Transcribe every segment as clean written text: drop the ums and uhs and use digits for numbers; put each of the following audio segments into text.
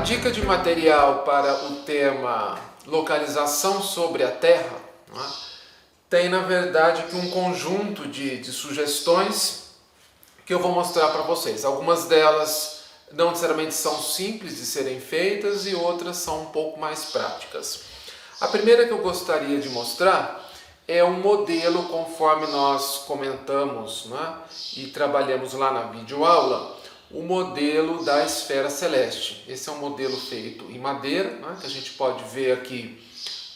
dica de material para o tema localização sobre a Terra, né, tem na verdade aqui um conjunto de sugestões que eu vou mostrar para vocês. Algumas delas não necessariamente são simples de serem feitas e outras são um pouco mais práticas. A primeira que eu gostaria de mostrar é um modelo conforme nós comentamos, né, e trabalhamos lá na videoaula, o modelo da esfera celeste. Esse é um modelo feito em madeira, né, que a gente pode ver aqui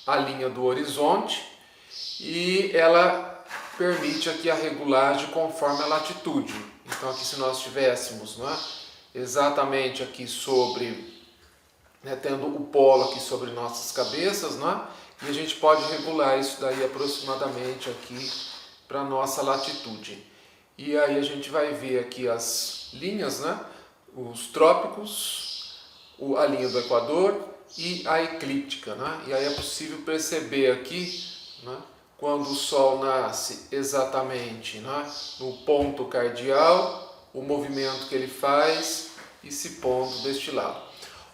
a linha do horizonte e ela permite aqui a regulagem conforme a latitude. Então aqui se nós estivéssemos, né, exatamente aqui sobre, né, tendo o polo aqui sobre nossas cabeças, né, e a gente pode regular isso daí aproximadamente aqui para nossa latitude. E aí a gente vai ver aqui as linhas, né? Os trópicos, a linha do Equador e a eclíptica, né? E aí é possível perceber aqui, né, quando o Sol nasce exatamente, né, no ponto cardial, o movimento que ele faz e se pondo deste lado.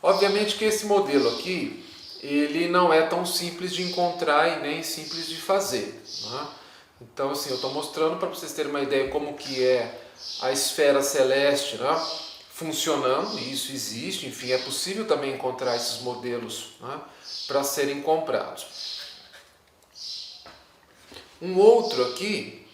Obviamente que esse modelo aqui, ele não é tão simples de encontrar e nem simples de fazer, né? Então, assim, eu estou mostrando para vocês terem uma ideia como que é a esfera celeste, né, funcionando, e isso existe, enfim, é possível também encontrar esses modelos, né, para serem comprados. Um outro aqui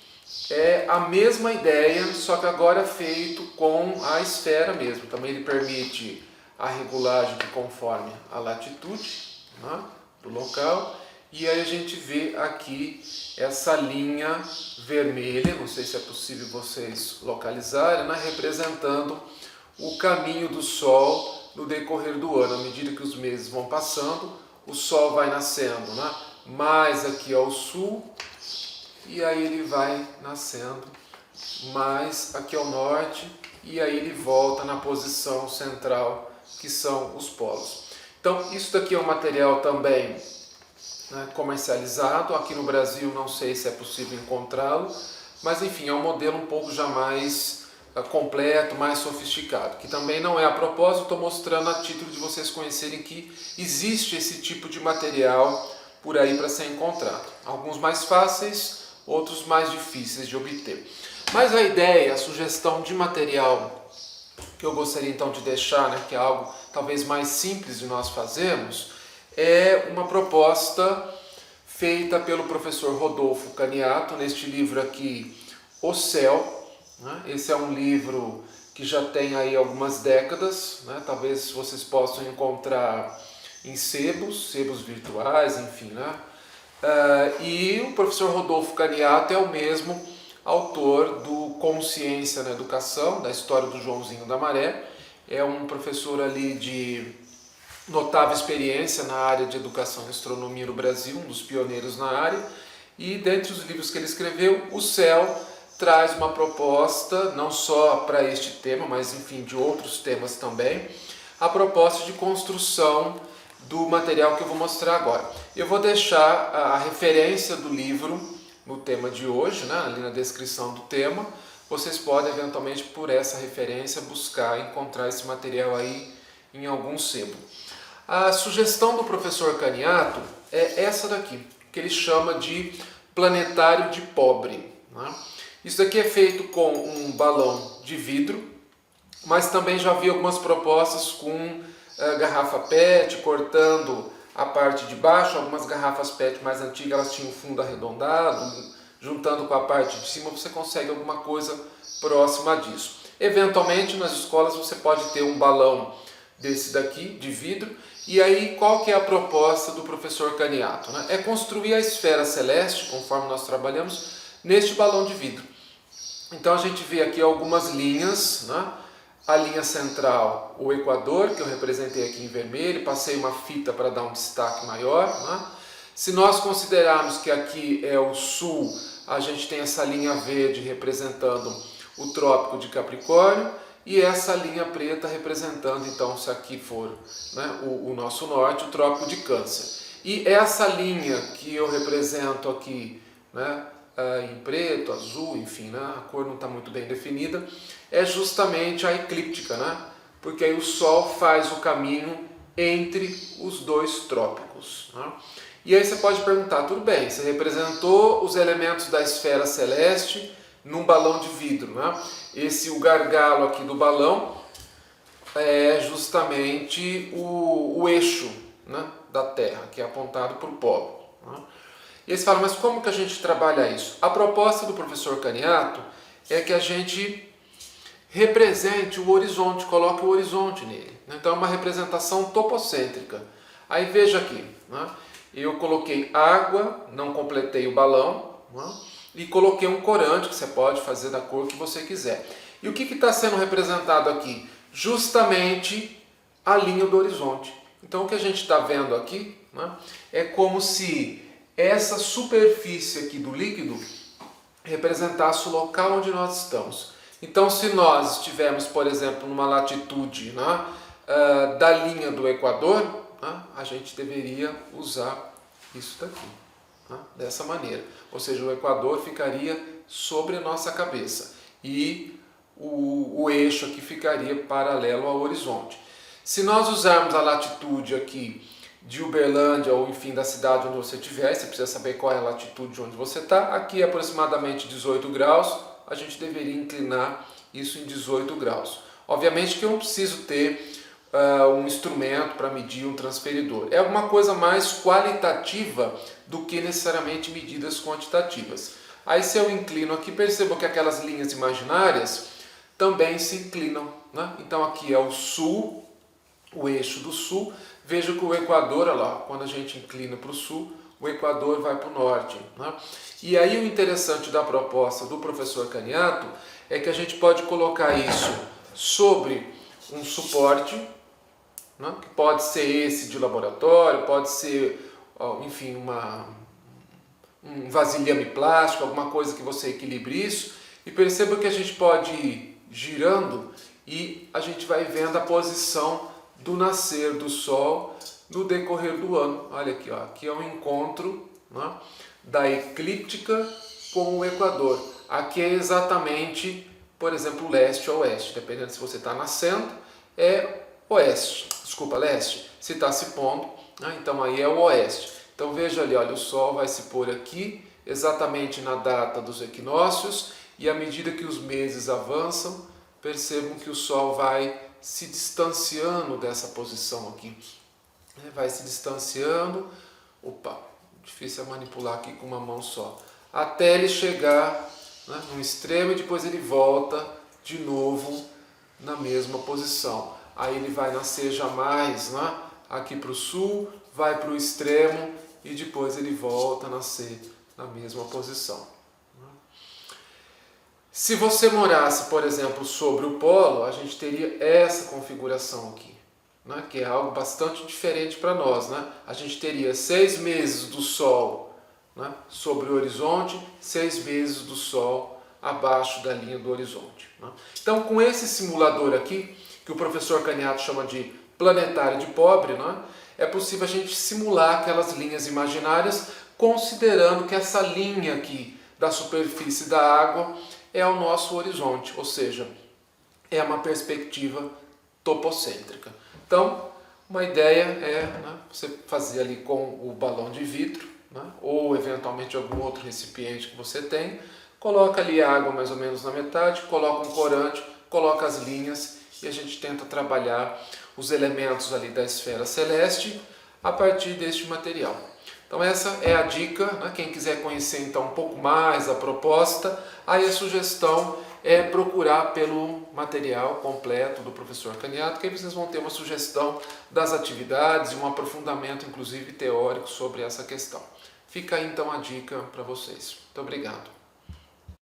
é a mesma ideia, só que agora feito com a esfera mesmo. Também ele permite a regulagem conforme a latitude, né, do local. E aí a gente vê aqui essa linha vermelha, não sei se é possível vocês localizarem, né, representando o caminho do Sol no decorrer do ano. À medida que os meses vão passando, o Sol vai nascendo, né, mais aqui ao sul, e aí ele vai nascendo mais aqui ao norte, e aí ele volta na posição central, que são os polos. Então isso daqui é um material também, né, comercializado. Aqui no Brasil não sei se é possível encontrá-lo, mas enfim, é um modelo um pouco já mais completo, mais sofisticado, que também não é a propósito, estou mostrando a título de vocês conhecerem que existe esse tipo de material por aí para ser encontrado. Alguns mais fáceis, outros mais difíceis de obter. Mas a ideia, a sugestão de material que eu gostaria então de deixar, né, que é algo talvez mais simples de nós fazermos, é uma proposta feita pelo professor Rodolfo Caniato, neste livro aqui, O Céu, né? Esse é um livro que já tem aí algumas décadas, né? Talvez vocês possam encontrar em sebos virtuais, enfim, né? E o professor Rodolfo Caniato é o mesmo autor do Consciência na Educação, da história do Joãozinho da Maré. É um professor ali de notável experiência na área de educação e astronomia no Brasil, um dos pioneiros na área, e dentre os livros que ele escreveu, O Céu traz uma proposta, não só para este tema, mas enfim, de outros temas também, a proposta de construção do material que eu vou mostrar agora. Eu vou deixar a referência do livro no tema de hoje, né, ali na descrição do tema. Vocês podem eventualmente por essa referência buscar encontrar esse material aí em algum sebo. A sugestão do professor Caniato é essa daqui, que ele chama de planetário de pobre, né? Isso daqui é feito com um balão de vidro, mas também já vi algumas propostas com garrafa PET, cortando a parte de baixo. Algumas garrafas PET mais antigas elas tinham fundo arredondado, juntando com a parte de cima você consegue alguma coisa próxima disso. Eventualmente nas escolas você pode ter um balão desse daqui, de vidro, e aí qual que é a proposta do professor Caniato, né? É construir a esfera celeste, conforme nós trabalhamos, neste balão de vidro. Então a gente vê aqui algumas linhas, né? A linha central, o Equador, que eu representei aqui em vermelho, passei uma fita para dar um destaque maior, né? Se nós considerarmos que aqui é o sul, a gente tem essa linha verde representando o Trópico de Capricórnio, e essa linha preta representando, então, se aqui for, né, o nosso norte, o Trópico de Câncer. E essa linha que eu represento aqui, né, em preto, azul, enfim, né, a cor não está muito bem definida, é justamente a eclíptica, né, porque aí o Sol faz o caminho entre os dois trópicos. Né? E aí você pode perguntar, tudo bem, você representou os elementos da esfera celeste num balão de vidro. Né? O gargalo aqui do balão é justamente o eixo, né, da Terra, que é apontado para o polo. Né? E eles falam, mas como que a gente trabalha isso? A proposta do professor Caniato é que a gente represente o horizonte, coloque o horizonte nele. Então é uma representação topocêntrica. Aí veja aqui, né? Eu coloquei água, não completei o balão, né? E coloquei um corante, que você pode fazer da cor que você quiser. E o que está sendo representado aqui? Justamente a linha do horizonte. Então o que a gente está vendo aqui, né, é como se essa superfície aqui do líquido representasse o local onde nós estamos. Então se nós estivermos, por exemplo, numa latitude, né, da linha do Equador, né, a gente deveria usar isso daqui, né, dessa maneira. Ou seja, o Equador ficaria sobre a nossa cabeça e o eixo aqui ficaria paralelo ao horizonte. Se nós usarmos a latitude aqui de Uberlândia ou enfim da cidade onde você estiver, você precisa saber qual é a latitude onde você está, aqui é aproximadamente 18 graus, a gente deveria inclinar isso em 18 graus. Obviamente que eu não preciso ter um instrumento para medir um transferidor. É uma coisa mais qualitativa do que necessariamente medidas quantitativas. Aí se eu inclino aqui, percebo que aquelas linhas imaginárias também se inclinam. Né? Então aqui é o sul, o eixo do sul. Veja que o Equador, olha lá, quando a gente inclina para o sul, o Equador vai para o norte. Né? E aí o interessante da proposta do professor Caniato é que a gente pode colocar isso sobre um suporte, né? Que pode ser esse de laboratório, pode ser, enfim, um vasilhame plástico, alguma coisa que você equilibre isso, e perceba que a gente pode ir girando e a gente vai vendo a posição do nascer do Sol no decorrer do ano. Olha aqui, ó, aqui é um encontro, né, da eclíptica com o Equador. Aqui é exatamente, por exemplo, leste ou oeste, dependendo se você está nascendo, é oeste, desculpa, leste. Se está se pondo, né, então aí é o oeste. Então veja ali, olha, o Sol vai se pôr aqui, exatamente na data dos equinócios, e à medida que os meses avançam, percebam que o Sol vai se distanciando dessa posição aqui. Vai se distanciando, difícil é manipular aqui com uma mão só, até ele chegar, né, no extremo e depois ele volta de novo na mesma posição. Aí ele vai nascer jamais, né, aqui para o sul, vai para o extremo e depois ele volta a nascer na mesma posição. Se você morasse, por exemplo, sobre o polo, a gente teria essa configuração aqui, né? Que é algo bastante diferente para nós. Né? A gente teria 6 meses do Sol, né, sobre o horizonte, 6 meses do Sol abaixo da linha do horizonte. Né? Então, com esse simulador aqui, que o professor Caniato chama de planetário de pobre, né, é possível a gente simular aquelas linhas imaginárias, considerando que essa linha aqui da superfície da água é o nosso horizonte, ou seja, é uma perspectiva topocêntrica. Então, uma ideia é, né, você fazer ali com o balão de vidro, né, ou eventualmente algum outro recipiente que você tem, coloca ali a água mais ou menos na metade, coloca um corante, coloca as linhas e a gente tenta trabalhar os elementos ali da esfera celeste a partir deste material. Então essa é a dica, né? Quem quiser conhecer então um pouco mais a proposta, aí a sugestão é procurar pelo material completo do professor Caniato, que aí vocês vão ter uma sugestão das atividades e um aprofundamento inclusive teórico sobre essa questão. Fica aí então a dica para vocês. Muito obrigado.